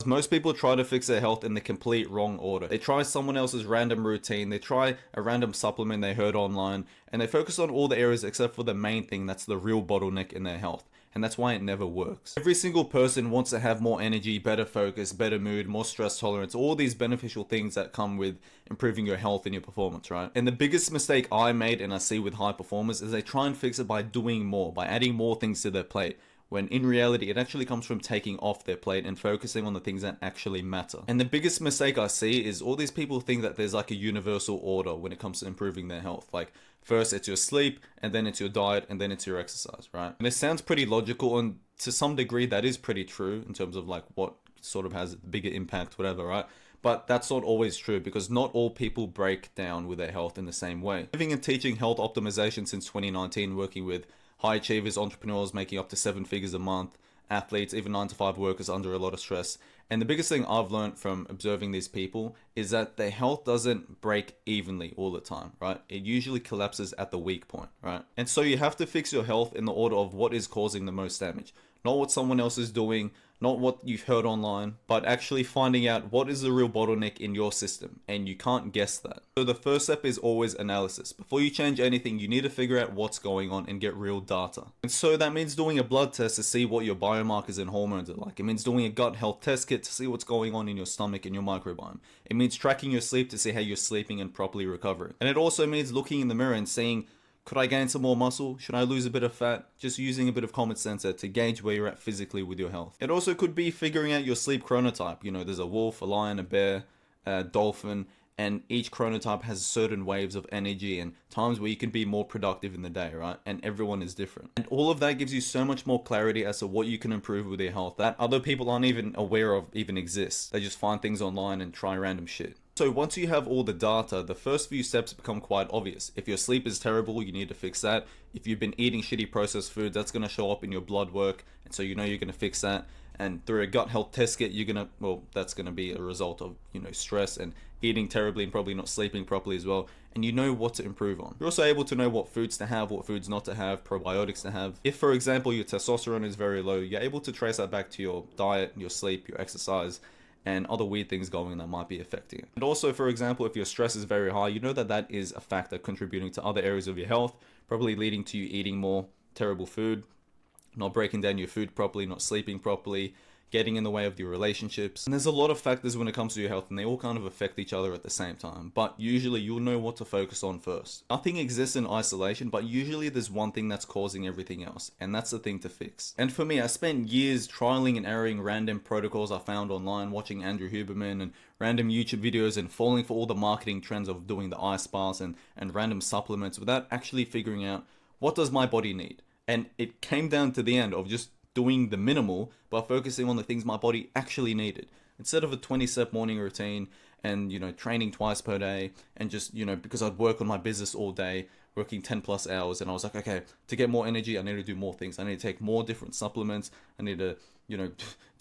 Most people try to fix their health in the complete wrong order. They try someone else's random routine, they try a random supplement they heard online, and they focus on all the areas except for the main thing that's the real bottleneck in their health. And that's why it never works. Every single person wants to have more energy, better focus, better mood, more stress tolerance, all these beneficial things that come with improving your health and your performance, right? And the biggest mistake I made and I see with high performers is they try and fix it by doing more, by adding more things to their plate, when in reality it actually comes from taking off their plate and focusing on the things that actually matter. And the biggest mistake I see is all these people think that there's like a universal order when it comes to improving their health. Like first it's your sleep, and then it's your diet, and then it's your exercise, right? And it sounds pretty logical, and to some degree that is pretty true in terms of like what sort of has a bigger impact, whatever, right? But that's not always true, because not all people break down with their health in the same way. Living and teaching health optimization since 2019, working with high achievers, entrepreneurs making up to 7 figures a month, athletes, even 9 to 5 workers under a lot of stress. And the biggest thing I've learned from observing these people is that their health doesn't break evenly all the time, right? It usually collapses at the weak point, right? And so you have to fix your health in the order of what is causing the most damage. Not what someone else is doing, not what you've heard online, but actually finding out what is the real bottleneck in your system, and you can't guess that. So the first step is always analysis. Before you change anything, you need to figure out what's going on and get real data. And so that means doing a blood test to see what your biomarkers and hormones are like. It means doing a gut health test kit to see what's going on in your stomach and your microbiome. It means tracking your sleep to see how you're sleeping and properly recovering. And it also means looking in the mirror and seeing, could I gain some more muscle? Should I lose a bit of fat? Just using a bit of common sense to gauge where you're at physically with your health. It also could be figuring out your sleep chronotype. You know, there's a wolf, a lion, a bear, a dolphin, and each chronotype has certain waves of energy and times where you can be more productive in the day, right? And everyone is different. And all of that gives you so much more clarity as to what you can improve with your health that other people aren't even aware of even exists. They just find things online and try random shit. So once you have all the data, the first few steps become quite obvious. If your sleep is terrible, you need to fix that. If you've been eating shitty processed foods, that's going to show up in your blood work, and so you know you're going to fix that. And through a gut health test kit, that's going to be a result of, stress and eating terribly and probably not sleeping properly as well. And you know what to improve on. You're also able to know what foods to have, what foods not to have, probiotics to have. If, for example, your testosterone is very low, you're able to trace that back to your diet, your sleep, your exercise, and other weird things going that might be affecting it. And also, for example, if your stress is very high, you know that that is a factor contributing to other areas of your health, probably leading to you eating more terrible food, not breaking down your food properly, not sleeping properly, getting in the way of your relationships. And there's a lot of factors when it comes to your health, and they all kind of affect each other at the same time. But usually you'll know what to focus on first. Nothing exists in isolation, but usually there's one thing that's causing everything else, and that's the thing to fix. And for me, I spent years trialing and erroring random protocols I found online, watching Andrew Huberman and random YouTube videos, and falling for all the marketing trends of doing the ice baths and random supplements without actually figuring out, what does my body need? And it came down to the end of just doing the minimal, but focusing on the things my body actually needed. Instead of a 20-step morning routine and, training twice per day, and just, because I'd work on my business all day, working 10 plus hours, and I was like, okay, to get more energy, I need to do more things. I need to take more different supplements. I need to,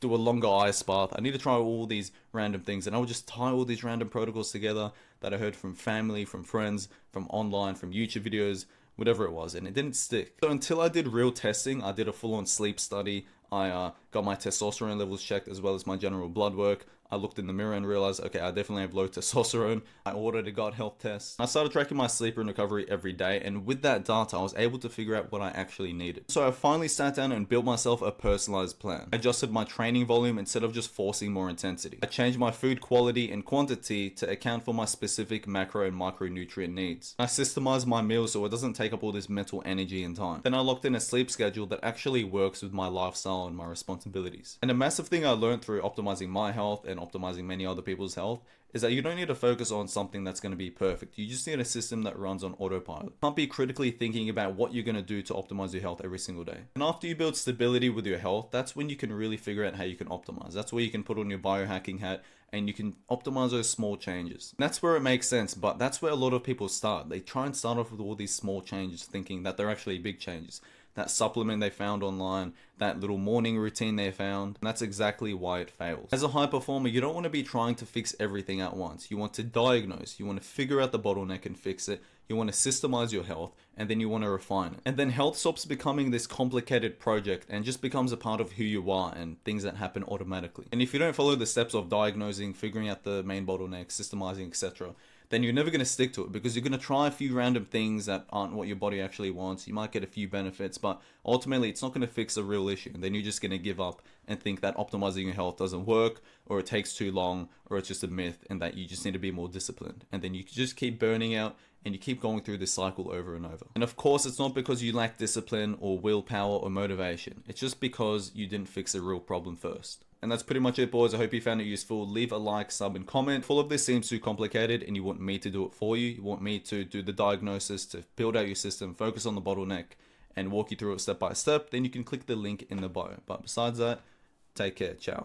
do a longer ice bath. I need to try all these random things. And I would just tie all these random protocols together that I heard from family, from friends, from online, from YouTube videos, whatever it was, and it didn't stick. So until I did real testing, I did a full-on sleep study. I got my testosterone levels checked as well as my general blood work. I looked in the mirror and realized, okay, I definitely have low testosterone. I ordered a gut health test. I started tracking my sleep and recovery every day, and with that data, I was able to figure out what I actually needed. So I finally sat down and built myself a personalized plan. I adjusted my training volume instead of just forcing more intensity. I changed my food quality and quantity to account for my specific macro and micronutrient needs. I systemized my meals so it doesn't take up all this mental energy and time. Then I locked in a sleep schedule that actually works with my lifestyle and my responsibilities. And a massive thing I learned through optimizing my health and optimizing many other people's health is that you don't need to focus on something that's going to be perfect. You just need a system that runs on autopilot. You can't be critically thinking about what you're going to do to optimize your health every single day. And after you build stability with your health, that's when you can really figure out how you can optimize. That's where you can put on your biohacking hat and you can optimize those small changes. And that's where it makes sense, but that's where a lot of people start. They try and start off with all these small changes thinking that they're actually big changes. that supplement they found online, that little morning routine they found. And that's exactly why it fails. As a high performer, you don't want to be trying to fix everything at once. You want to diagnose, you want to figure out the bottleneck and fix it. You want to systemize your health, and then you want to refine it. And then health stops becoming this complicated project and just becomes a part of who you are and things that happen automatically. And if you don't follow the steps of diagnosing, figuring out the main bottleneck, systemizing, etc., then you're never going to stick to it, because you're going to try a few random things that aren't what your body actually wants. You might get a few benefits, but ultimately it's not going to fix a real issue. And then you're just going to give up and think that optimizing your health doesn't work, or it takes too long, or it's just a myth, and that you just need to be more disciplined. And then you just keep burning out, and you keep going through this cycle over and over. And of course, it's not because you lack discipline or willpower or motivation. It's just because you didn't fix a real problem first. And that's pretty much it, boys. I hope you found it useful. Leave a like, sub, and comment. If all of this seems too complicated and you want me to do it for you, you want me to do the diagnosis, to build out your system, focus on the bottleneck, and walk you through it step by step, then you can click the link in the bio. But besides that, take care. Ciao.